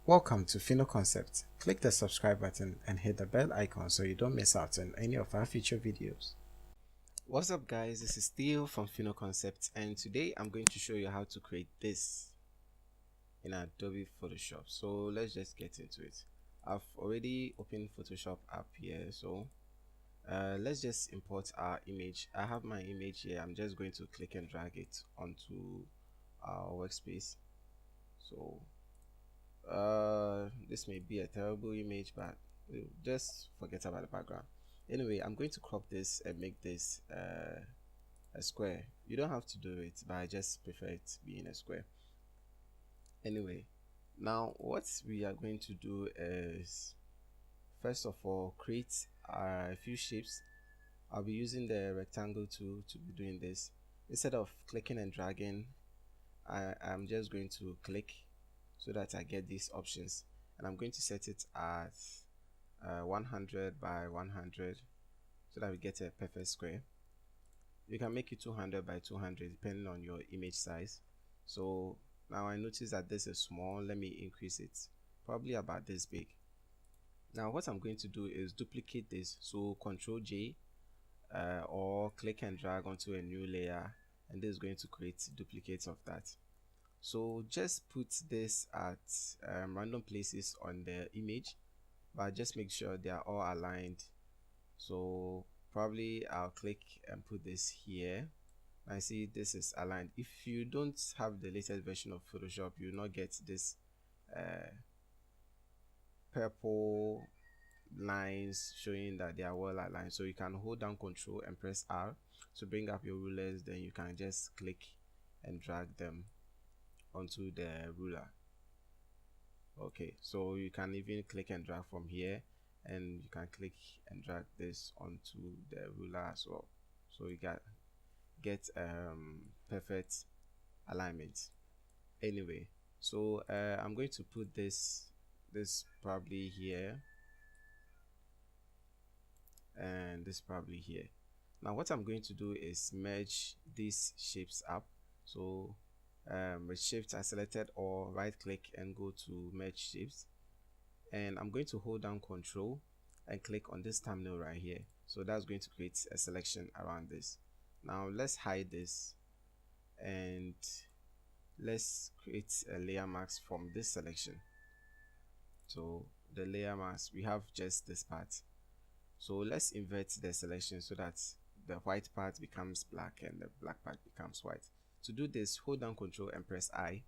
Welcome to Fino Concept. Click the subscribe button and hit the bell icon so you don't miss out on any of our future videos. What's up guys, this is Theo from Fino Concept, and today I'm going to show you how to create this in Adobe Photoshop. So let's just get into it. I've already opened Photoshop app here, so let's just import our image. I have my image here. I'm just going to click and drag it onto our workspace. So this may be a terrible image, but just forget about the background. Anyway, I'm going to crop this and make this a square. You don't have to do it, but I just prefer it being a square. Anyway, now what we are going to do is, first of all, create a few shapes. I'll be using the rectangle tool to be doing this. Instead of clicking and dragging, I'm just going to click so that I get these options, and I'm going to set it at 100 by 100 so that we get a perfect square. You can make it 200 by 200 depending on your image size. So now I notice that this is small. Let me increase it, probably about this big. Now what I'm going to do is duplicate this, so Ctrl J or click and drag onto a new layer, and this is going to create duplicates of that. So just put this at random places on the image, but just make sure they are all aligned. So probably I'll click and put this here. I see this is aligned. If you don't have the latest version of Photoshop, you will not get this purple lines showing that they are well aligned. So you can hold down Ctrl and press R to bring up your rulers, then you can just click and drag them onto the ruler. Okay, so you can even click and drag from here, and you can click and drag this onto the ruler as well, so you get perfect alignment. Anyway, so I'm going to put this probably here, and this probably here. Now what I'm going to do is merge these shapes up. So with shift I selected, or right click and go to merge shapes, and I'm going to hold down Control and click on this thumbnail right here. So that's going to create a selection around this. Now let's hide this, and let's create a layer mask from this selection. So the layer mask, we have just this part, so let's invert the selection so that the white part becomes black and the black part becomes white. To do this, hold down Control and press I.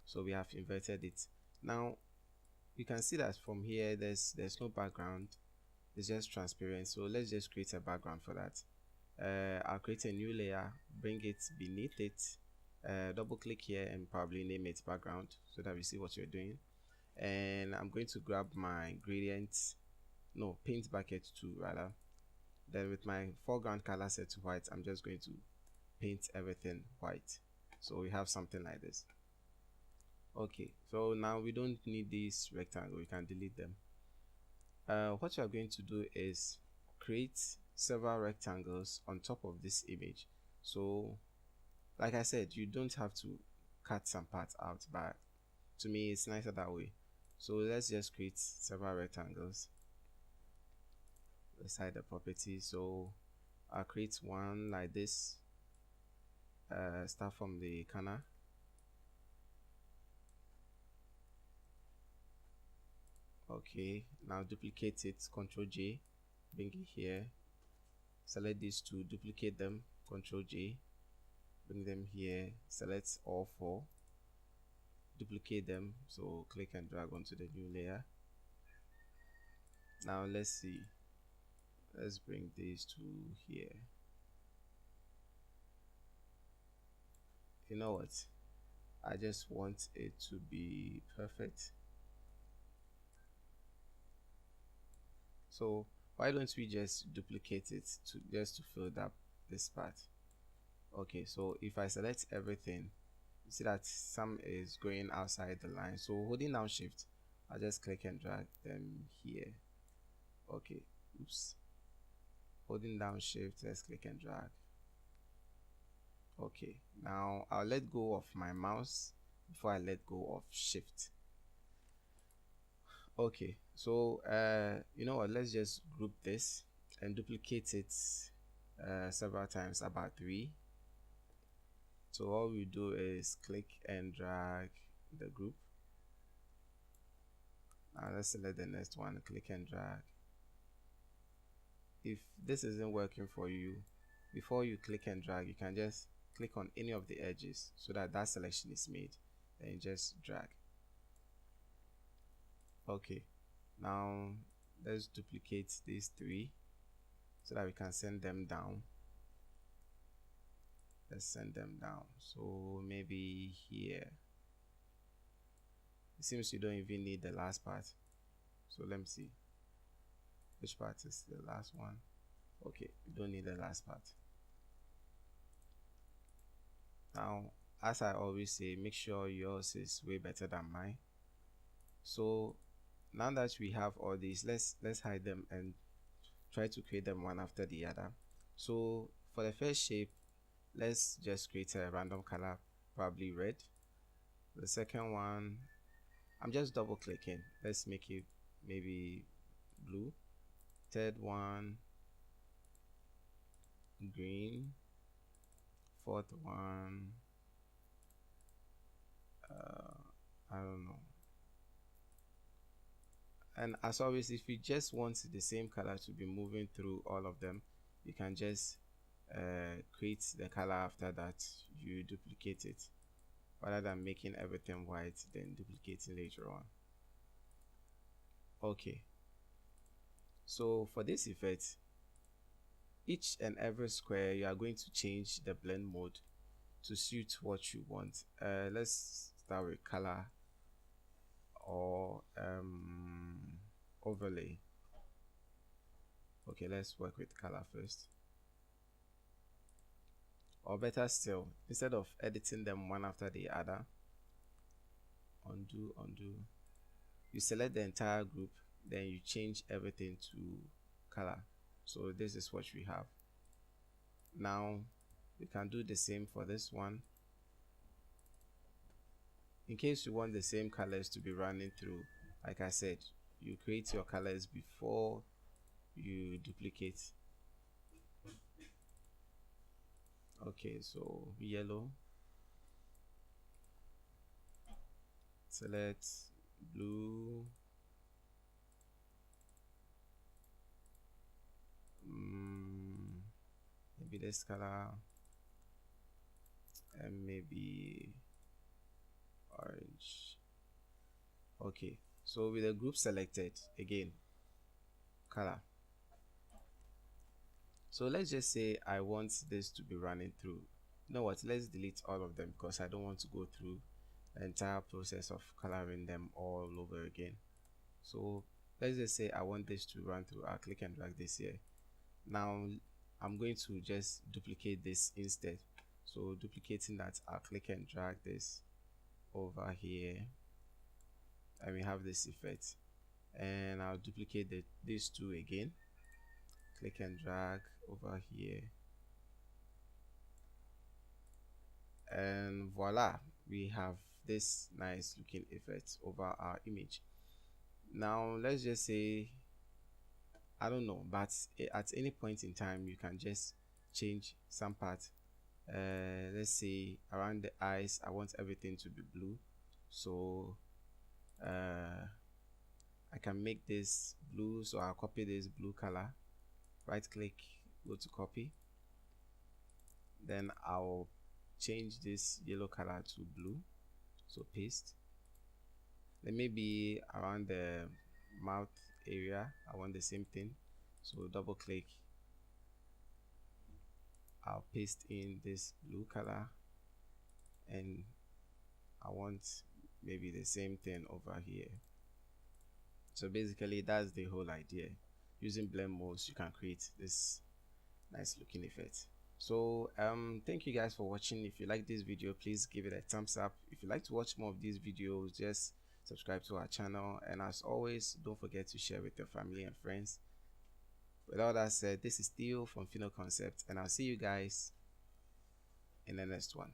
So we have inverted it. Now you can see that from here there's no background, it's just transparent. So let's just create a background for that. I'll create a new layer, bring it beneath it, double click here and probably name it background so that we see what you're doing. And I'm going to grab my paint bucket tool rather. Then with my foreground color set to white, I'm just going to paint everything white, so we have something like this. Okay, so now we don't need this rectangle, we can delete them. What you are going to do is create several rectangles on top of this image. So like I said, you don't have to cut some parts out, but to me it's nicer that way. So let's just create several rectangles. Let's hide the property. So I'll create one like this. Start from the corner. Okay, now duplicate it, Ctrl J, bring it here, select these two, duplicate them, Ctrl J, bring them here, select all four, duplicate them, so click and drag onto the new layer. Now let's see, let's bring these two here. You know what, I just want it to be perfect, so why don't we just duplicate it to fill up this part. Okay, so if I select everything, you see that some is going outside the line, so holding down shift, I'll just click and drag them here. Okay, oops, holding down shift, let's click and drag. Okay, now I'll let go of my mouse before I let go of shift. Okay, so you know what, let's just group this and duplicate it several times, about 3. So all we do is click and drag the group. Now let's select the next one, click and drag. If this isn't working for you, before you click and drag, you can just click on any of the edges so that that selection is made, and just drag. Okay, now let's duplicate these 3 so that we can send them down. Let's send them down, so maybe here. It seems you don't even need the last part, so let me see which part is the last one. Okay, you don't need the last part. Now, as I always say, make sure yours is way better than mine. So now that we have all these, let's hide them and try to create them one after the other. So for the first shape, let's just create a random color, probably red. The second one, I'm just double clicking, let's make it maybe blue. Third one, green. Fourth one, I don't know. And as always, if you just want the same color to be moving through all of them, you can just create the color after that, you duplicate it, rather than making everything white then duplicating later on. Okay, so for this effect, each and every square you are going to change the blend mode to suit what you want. Let's start with color or overlay. Okay, let's work with color first. Or better still, instead of editing them one after the other, undo, you select the entire group, then you change everything to color. So this is what we have. Now we can do the same for this one. In case you want the same colors to be running through, like I said, you create your colors before you duplicate. Okay, so yellow, select blue, maybe this color, and maybe orange. Okay, so with the group selected, again, color. So let's just say I want this to be running through. You know what, let's delete all of them because I don't want to go through the entire process of coloring them all over again. So let's just say I want this to run through. I'll click and drag this here. Now I'm going to just duplicate this instead. So duplicating that, I'll click and drag this over here, and we have this effect. And I'll duplicate these 2 again, click and drag over here, and voila, we have this nice looking effect over our image. Now let's just say, I don't know, but at any point in time you can just change some part. Let's say around the eyes, I want everything to be blue, so I can make this blue. So I'll copy this blue color, right click, go to copy, then I'll change this yellow color to blue, so paste. Then maybe around the mouth area I want the same thing, so double click, I'll paste in this blue color, and I want maybe the same thing over here. So basically that's the whole idea. Using blend modes, you can create this nice looking effect. So thank you guys for watching. If you like this video, please give it a thumbs up. If you like to watch more of these videos, just subscribe to our channel, and as always, don't forget to share with your family and friends. With all that said, this is Theo from Fino Concept, and I'll see you guys in the next one.